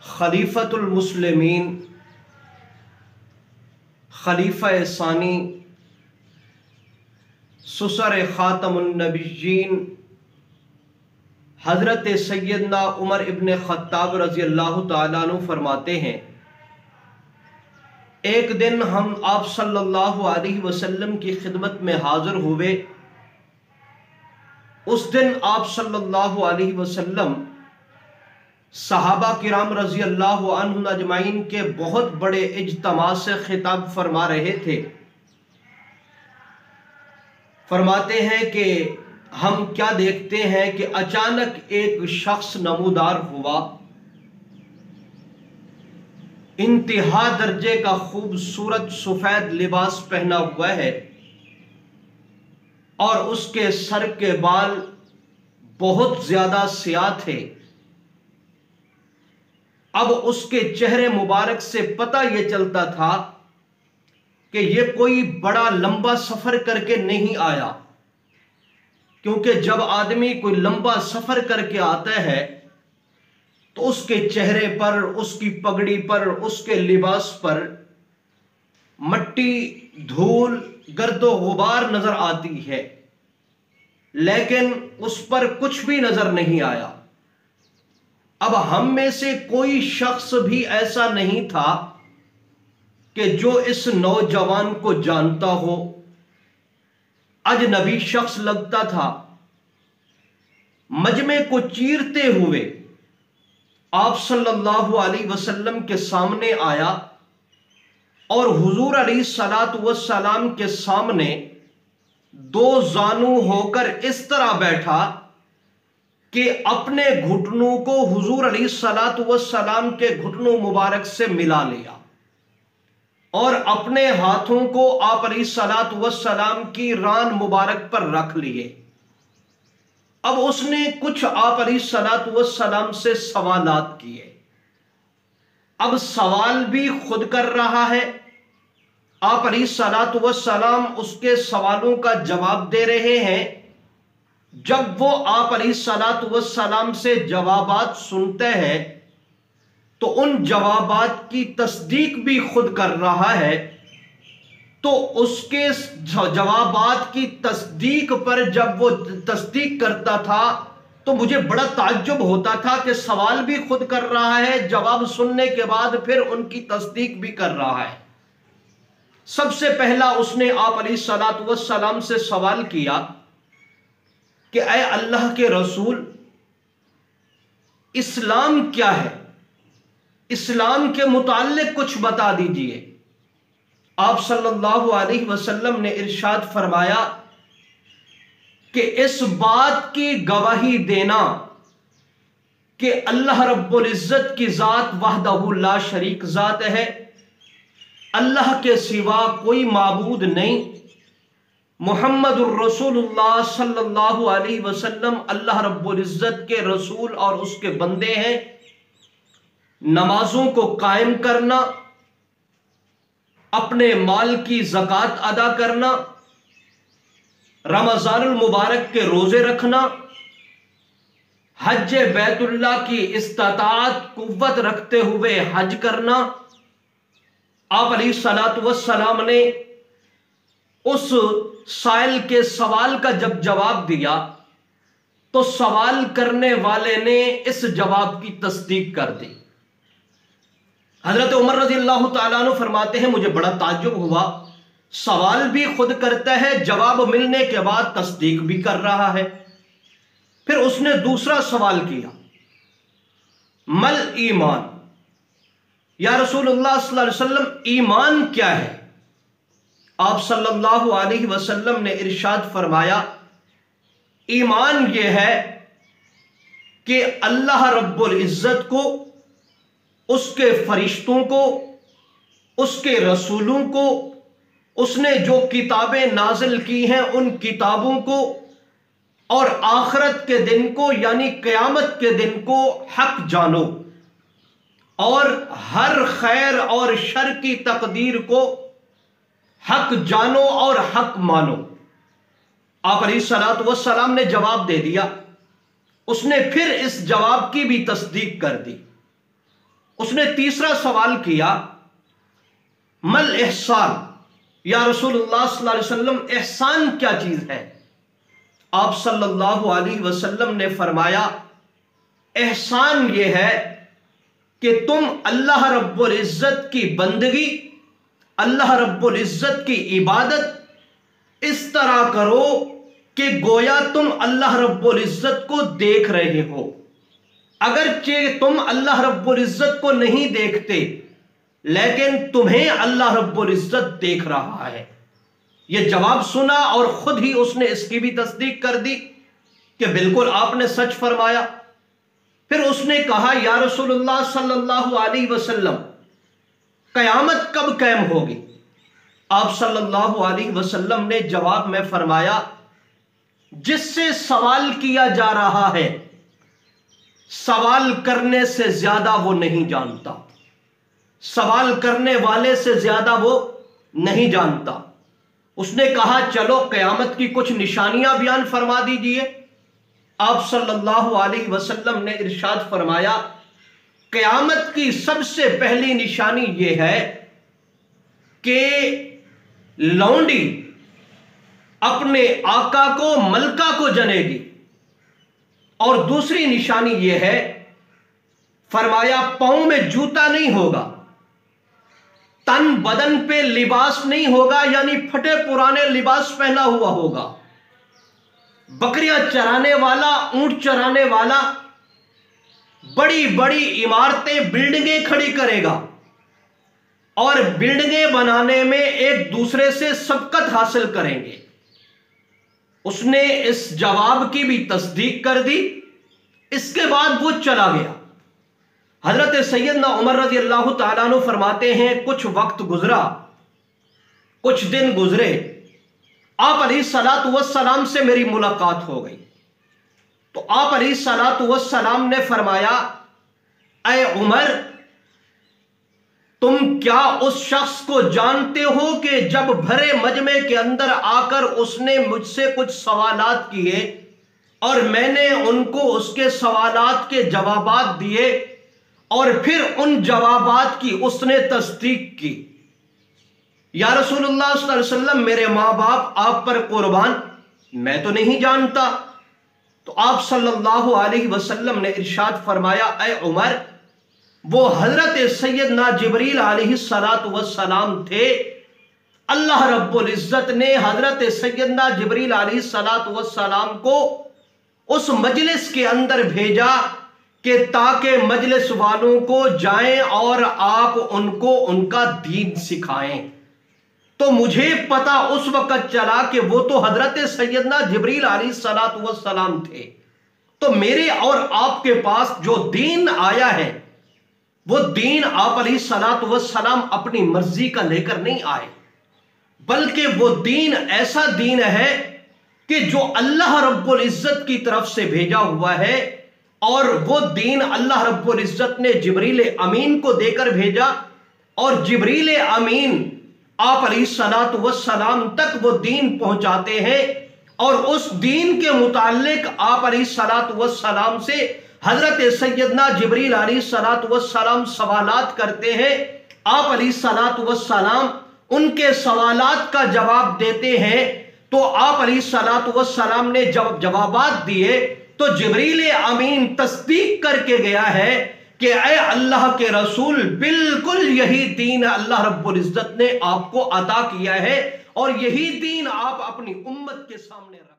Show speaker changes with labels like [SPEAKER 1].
[SPEAKER 1] خلیفۃ المسلمین خلیفہ ثانی سسر خاتم النبیین حضرت سیدنا عمر ابن خطاب رضی اللہ تعالیٰ عنہ فرماتے ہیں، ایک دن ہم آپ صلی اللہ علیہ وسلم کی خدمت میں حاضر ہوئے۔ اس دن آپ صلی اللہ علیہ وسلم صحابہ کرام رضی اللہ عنہم اجمعین کے بہت بڑے اجتماع سے خطاب فرما رہے تھے۔ فرماتے ہیں کہ ہم کیا دیکھتے ہیں کہ اچانک ایک شخص نمودار ہوا، انتہا درجے کا خوبصورت سفید لباس پہنا ہوا ہے اور اس کے سر کے بال بہت زیادہ سیاہ تھے۔ اب اس کے چہرے مبارک سے پتہ یہ چلتا تھا کہ یہ کوئی بڑا لمبا سفر کر کے نہیں آیا، کیونکہ جب آدمی کوئی لمبا سفر کر کے آتا ہے تو اس کے چہرے پر، اس کی پگڑی پر، اس کے لباس پر مٹی، دھول، گرد و غبار نظر آتی ہے، لیکن اس پر کچھ بھی نظر نہیں آیا۔ اب ہم میں سے کوئی شخص بھی ایسا نہیں تھا کہ جو اس نوجوان کو جانتا ہو، اجنبی شخص لگتا تھا۔ مجمع کو چیرتے ہوئے آپ صلی اللہ علیہ وسلم کے سامنے آیا اور حضور علیہ الصلوۃ والسلام کے سامنے دو زانو ہو کر اس طرح بیٹھا کہ اپنے گھٹنوں کو حضور علیہ الصلوۃ والسلام کے گھٹنوں مبارک سے ملا لیا اور اپنے ہاتھوں کو آپ علیہ الصلوۃ والسلام کی ران مبارک پر رکھ لیے۔ اب اس نے کچھ آپ علیہ الصلوۃ والسلام سے سوالات کیے۔ اب سوال بھی خود کر رہا ہے، آپ علیہ الصلوۃ والسلام اس کے سوالوں کا جواب دے رہے ہیں۔ جب وہ آپ علیہ الصلوۃ والسلام سے جوابات سنتے ہیں تو ان جوابات کی تصدیق بھی خود کر رہا ہے، تو اس کے جوابات کی تصدیق پر جب وہ تصدیق کرتا تھا تو مجھے بڑا تعجب ہوتا تھا کہ سوال بھی خود کر رہا ہے، جواب سننے کے بعد پھر ان کی تصدیق بھی کر رہا ہے۔ سب سے پہلا اس نے آپ علیہ الصلوۃ والسلام سے سوال کیا کہ اے اللہ کے رسول، اسلام کیا ہے؟ اسلام کے متعلق کچھ بتا دیجئے۔ آپ صلی اللہ علیہ وسلم نے ارشاد فرمایا کہ اس بات کی گواہی دینا کہ اللہ رب العزت کی ذات وحدہ لا شریک ذات ہے، اللہ کے سوا کوئی معبود نہیں، محمد الرسول اللہ صلی اللہ علیہ وسلم اللہ رب العزت کے رسول اور اس کے بندے ہیں، نمازوں کو قائم کرنا، اپنے مال کی زکوٰۃ ادا کرنا، رمضان المبارک کے روزے رکھنا، حج بیت اللہ کی استطاعت قوت رکھتے ہوئے حج کرنا۔ آپ علیہ الصلوۃ والسلام نے اس سائل کے سوال کا جب جواب دیا تو سوال کرنے والے نے اس جواب کی تصدیق کر دی۔ حضرت عمر رضی اللہ تعالیٰ عنہ فرماتے ہیں، مجھے بڑا تعجب ہوا، سوال بھی خود کرتا ہے، جواب ملنے کے بعد تصدیق بھی کر رہا ہے۔ پھر اس نے دوسرا سوال کیا، مل ایمان، یا رسول اللہ صلی اللہ علیہ وسلم ایمان کیا ہے؟ آپ صلی اللہ علیہ وسلم نے ارشاد فرمایا، ایمان یہ ہے کہ اللہ رب العزت کو، اس کے فرشتوں کو، اس کے رسولوں کو، اس نے جو کتابیں نازل کی ہیں ان کتابوں کو، اور آخرت کے دن کو یعنی قیامت کے دن کو حق جانو، اور ہر خیر اور شر کی تقدیر کو حق جانو اور حق مانو۔ آپ علیہ الصلوۃ والسلام نے جواب دے دیا۔ اس نے پھر اس جواب کی بھی تصدیق کر دی۔ اس نے تیسرا سوال کیا مل احسان، یا رسول اللہ صلی اللہ علیہ وسلم احسان کیا چیز ہے؟ آپ صلی اللہ علیہ وسلم نے فرمایا احسان یہ ہے کہ تم اللہ رب العزت کی بندگی، اللہ رب العزت کی عبادت اس طرح کرو کہ گویا تم اللہ رب العزت کو دیکھ رہے ہو، اگرچہ تم اللہ رب العزت کو نہیں دیکھتے لیکن تمہیں اللہ رب العزت دیکھ رہا ہے۔ یہ جواب سنا اور خود ہی اس نے اس کی بھی تصدیق کر دی کہ بالکل آپ نے سچ فرمایا۔ پھر اس نے کہا یا رسول اللہ صلی اللہ علیہ وسلم قیامت کب قائم ہوگی؟ آپ صلی اللہ علیہ وسلم نے جواب میں فرمایا جس سے سوال کیا جا رہا ہے سوال کرنے سے زیادہ وہ نہیں جانتا، سوال کرنے والے سے زیادہ وہ نہیں جانتا۔ اس نے کہا چلو قیامت کی کچھ نشانیاں بیان فرما دیجئے۔ آپ صلی اللہ علیہ وسلم نے ارشاد فرمایا قیامت کی سب سے پہلی نشانی یہ ہے کہ لونڈی اپنے آقا کو ملکہ کو جنے گی، اور دوسری نشانی یہ ہے فرمایا پاؤں میں جوتا نہیں ہوگا، تن بدن پہ لباس نہیں ہوگا، یعنی پھٹے پرانے لباس پہنا ہوا ہوگا، بکریاں چرانے والا، اونٹ چرانے والا بڑی بڑی عمارتیں بلڈنگیں کھڑی کرے گا، اور بلڈنگیں بنانے میں ایک دوسرے سے سبقت حاصل کریں گے۔ اس نے اس جواب کی بھی تصدیق کر دی۔ اس کے بعد وہ چلا گیا۔ حضرت سیدنا عمر رضی اللہ تعالیٰ عنہ فرماتے ہیں کچھ وقت گزرا، کچھ دن گزرے، آپ علیہ الصلوۃ والسلام سے میری ملاقات ہو گئی تو آپ علیہ الصلوۃ والسلام نے فرمایا اے عمر تم کیا اس شخص کو جانتے ہو کہ جب بھرے مجمع کے اندر آ کر اس نے مجھ سے کچھ سوالات کیے اور میں نے ان کو اس کے سوالات کے جوابات دیے اور پھر ان جوابات کی اس نے تصدیق کی؟ یا رسول اللہ صلی اللہ علیہ وسلم میرے ماں باپ آپ پر قربان، میں تو نہیں جانتا۔ تو آپ صلی اللہ علیہ وسلم نے ارشاد فرمایا اے عمر وہ حضرت سیدنا جبریل علیہ السلام تھے۔ اللہ رب العزت نے حضرت سیدنا جبریل علیہ السلام کو اس مجلس کے اندر بھیجا کہ تاکہ مجلس والوں کو جائیں اور آپ ان کو ان کا دین سکھائیں۔ تو مجھے پتا اس وقت چلا کہ وہ تو حضرت سیدنا جبریل علیہ السلام تھے۔ تو میرے اور آپ کے پاس جو دین آیا ہے وہ دین آپ علیہ السلام اپنی مرضی کا لے کر نہیں آئے، بلکہ وہ دین ایسا دین ہے کہ جو اللہ رب العزت کی طرف سے بھیجا ہوا ہے، اور وہ دین اللہ رب العزت نے جبریل امین کو دے کر بھیجا، اور جبریل امین آپ علیہ السلام تک وہ دین پہنچاتے ہیں، اور اس دین کے متعلق آپ علیہ السلام سے حضرت سیدنا جبریل علیہ السلام سوالات کرتے ہیں۔ آپ علیہ السلام ان کے سوالات کا جواب دیتے ہیں، تو آپ علیہ السلام نے جب جوابات دیے تو جبریل امین تصدیق کر کے گیا ہے کہ اے اللہ کے رسول بالکل یہی دین اللہ رب العزت نے آپ کو عطا کیا ہے، اور یہی دین آپ اپنی امت کے سامنے رکھیں۔